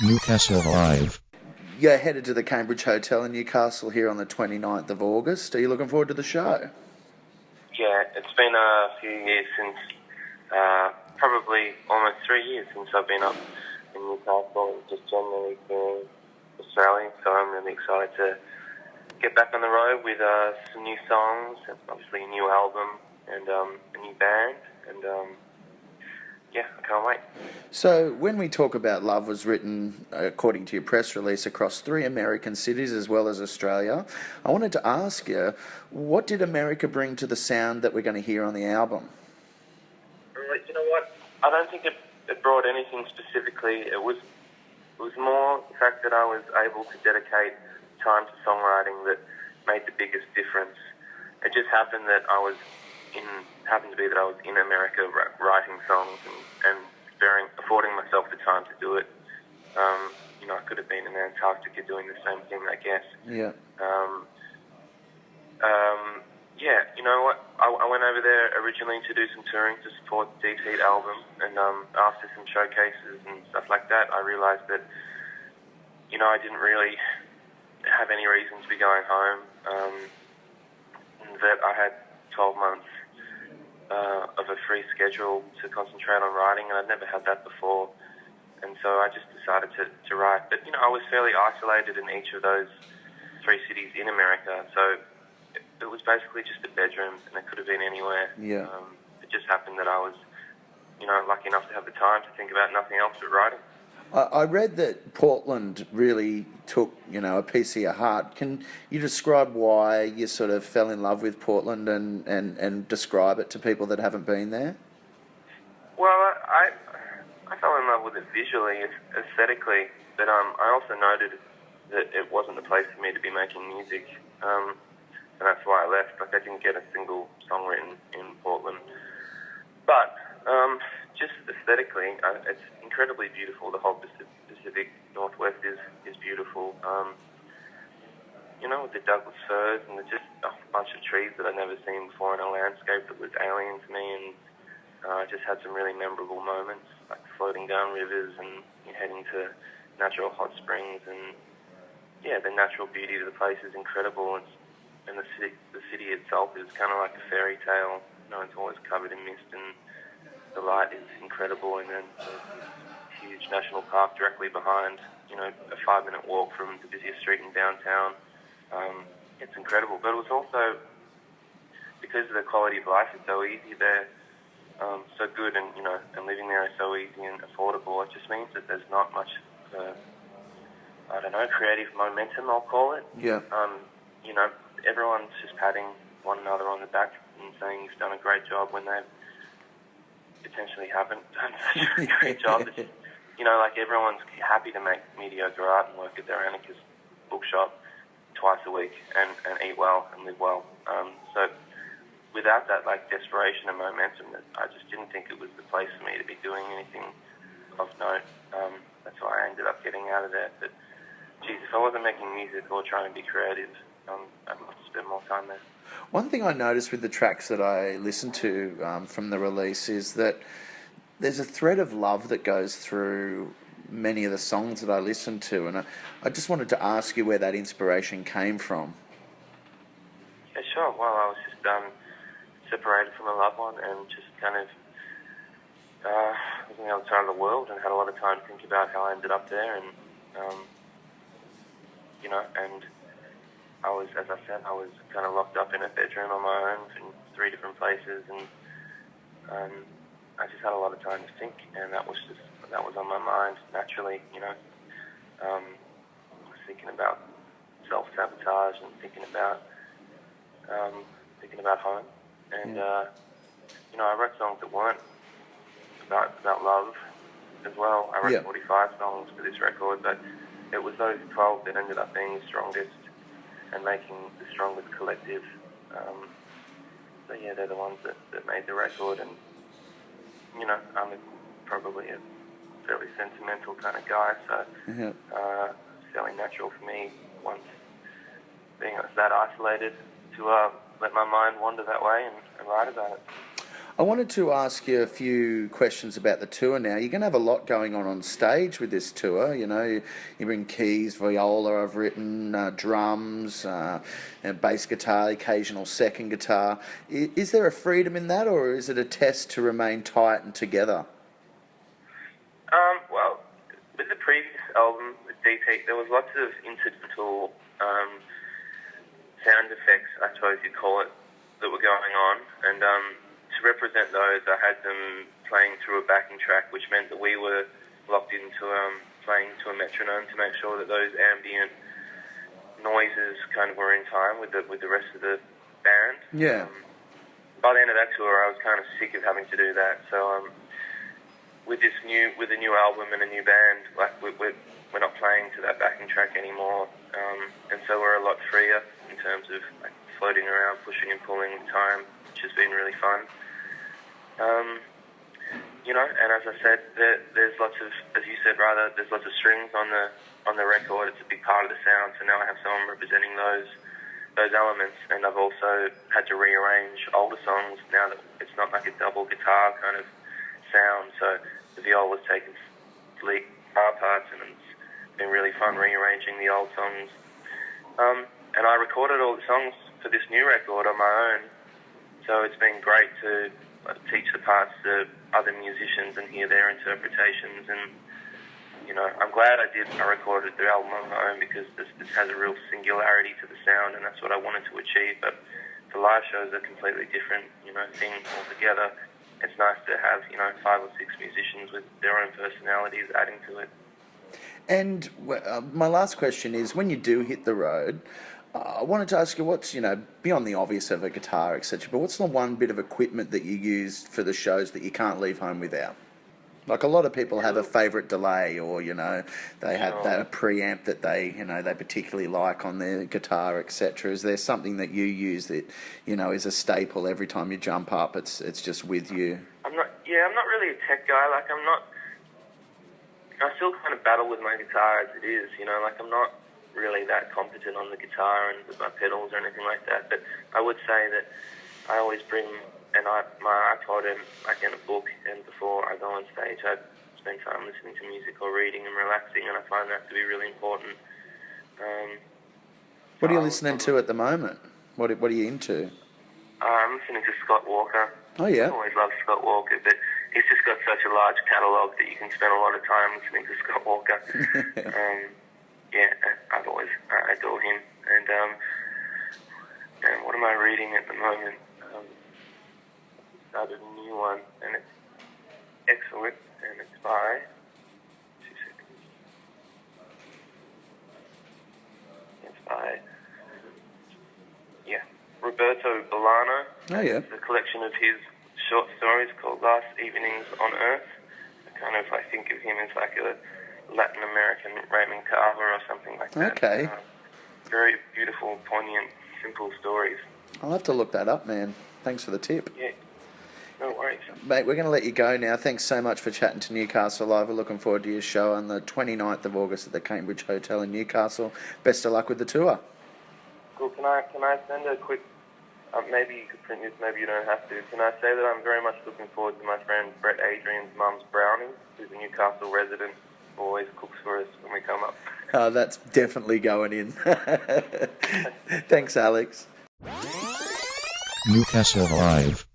Newcastle Live. You're headed to the Cambridge Hotel in Newcastle here on the 29th of August. Are you looking forward to the show? Yeah, it's been a few years since, probably almost 3 years since I've been up in Newcastle and just generally seeing Australia. So I'm really excited to get back on the road with some new songs, and obviously a new album and a new band. And yeah, I can't wait. So, When We Talk About Love was written, according to your press release, across 3 American cities as well as Australia. I wanted to ask you, what did America bring to the sound that we're going to hear on the album? You know what? I don't think it brought anything specifically. It was more the fact that I was able to dedicate time to songwriting that made the biggest difference. It just happened that I was in America writing songs and affording myself the time to do it. I could have been in Antarctica doing the same thing, I guess. Yeah. Yeah, you know what? I went over there originally to do some touring to support the Deep Heat album, and after some showcases and stuff like that, I realised that, I didn't really have any reason to be going home, and that I had 12 months of a free schedule to concentrate on writing, and I'd never had that before, and so I just decided to write. But, I was fairly isolated in each of those 3 cities in America, so it was basically just a bedroom, and it could have been anywhere. Yeah. It just happened that I was, lucky enough to have the time to think about nothing else but writing. I read that Portland really took, a piece of your heart. Can you describe why you sort of fell in love with Portland and describe it to people that haven't been there? Well, I fell in love with it visually, aesthetically, but I also noted that it wasn't the place for me to be making music, and that's why I left. Like, I didn't get a single song written in Portland. But just aesthetically, it's incredibly beautiful. The whole Pacific Northwest is beautiful. With the Douglas firs and just a bunch of trees that I'd never seen before in a landscape that was alien to me, and I just had some really memorable moments, like floating down rivers and heading to natural hot springs, and the natural beauty of the place is incredible. And the city itself is kind of like a fairy tale. It's always covered in mist, and the light is incredible. And then there's this huge national park directly behind, a 5-minute walk from the busiest street in downtown. It's incredible. But it was also, because of the quality of life is so easy there, so good, and living there is so easy and affordable. It just means that there's not much, creative momentum, I'll call it. Yeah. Everyone's just patting one another on the back and saying you've done a great job when they potentially haven't done such a great job. It's, everyone's happy to make mediocre art and work at their anarchist bookshop twice a week and eat well and live well. So without that, desperation and momentum, I just didn't think it was the place for me to be doing anything of note. That's why I ended up getting out of there. But, geez, if I wasn't making music or trying to be creative, I'd love to spend more time there. One thing I noticed with the tracks that I listened to from the release is that there's a thread of love that goes through many of the songs that I listened to, and I just wanted to ask you where that inspiration came from. Yeah, sure. Well, I was just separated from a loved one and just kind of was on the other side of the world and had a lot of time to think about how I ended up there, and and I was, as I said, I was kind of locked up in a bedroom on my own in 3 different places, and I just had a lot of time to think, and that was on my mind naturally. I was thinking about self-sabotage and thinking about home, and I wrote songs that weren't about love as well. I wrote 45 songs for this record, but it was those 12 that ended up being the strongest and making the strongest collective. So they're the ones that made the record, and I'm probably a fairly sentimental kind of guy, so it's fairly natural for me, once being that isolated, to let my mind wander that way and write about it. I wanted to ask you a few questions about the tour now. You're going to have a lot going on stage with this tour. You know, you bring keys, viola, I've written, drums, and bass guitar, occasional second guitar. Is there a freedom in that, or is it a test to remain tight and together? Well, with the previous album, with DP, there was lots of incidental sound effects, I suppose you'd call it, that were going on, and to represent those, I had them playing through a backing track, which meant that we were locked into playing to a metronome to make sure that those ambient noises kind of were in time with the rest of the band. Yeah. By the end of that tour, I was kind of sick of having to do that. So with a new album and a new band, like we're not playing to that backing track anymore, and so we're a lot freer in terms of like floating around, pushing and pulling with time, which has been really fun. You know, and as I said, there's lots of, as you said, rather, there's lots of strings on the record. It's a big part of the sound. So now I have someone representing those elements, and I've also had to rearrange older songs now that it's not like a double guitar kind of sound. So the viola's taken lead guitar parts, and it's been really fun rearranging the old songs. And I recorded all the songs for this new record on my own. So it's been great to teach the parts to other musicians and hear their interpretations. And, you know, I'm glad I recorded the album on my own, because this has a real singularity to the sound, and that's what I wanted to achieve. But the live shows are completely different, you know, thing altogether. It's nice to have, you know, 5 or 6 musicians with their own personalities adding to it. And my last question is, when you do hit the road, I wanted to ask you, what's, you know, beyond the obvious of a guitar, etc., but what's the one bit of equipment that you use for the shows that you can't leave home without? Like, a lot of people have a favourite delay, or, you know, they have that preamp that they, you know, they particularly like on their guitar, etc. Is there something that you use that, you know, is a staple every time you jump up? It's just with you. I'm not really a tech guy. Like, I still kind of battle with my guitar as it is, you know, like I'm not really that competent on the guitar and with my pedals or anything like that, but I would say that I always bring my iPod and like in a book, and before I go on stage I spend time listening to music or reading and relaxing, and I find that to be really important. What are you listening to at the moment? What are you into? I'm listening to Scott Walker. Oh yeah. I always loved Scott Walker, but he's just got such a large catalogue that you can spend a lot of time listening to Scott Walker. Yeah, I adore him. And what am I reading at the moment? Started a new one, and it's excellent, and it's by 2 seconds. It's by Roberto Bolano. Oh yeah. It's a collection of his short stories called Last Evenings on Earth. I think of him as like a Latin American Raymond Carver or something like that. Okay. Very beautiful, poignant, simple stories. I'll have to look that up, man. Thanks for the tip. Yeah. No worries. Mate, we're going to let you go now. Thanks so much for chatting to Newcastle Live. We're looking forward to your show on the 29th of August at the Cambridge Hotel in Newcastle. Best of luck with the tour. Cool. Can I send a quick... maybe you could print this, maybe you don't have to. Can I say that I'm very much looking forward to my friend Brett Adrian's mum's brownies, who's a Newcastle resident, always cooks for us when we come up. Oh, that's definitely going in. Thanks, Alex. Newcastle Live.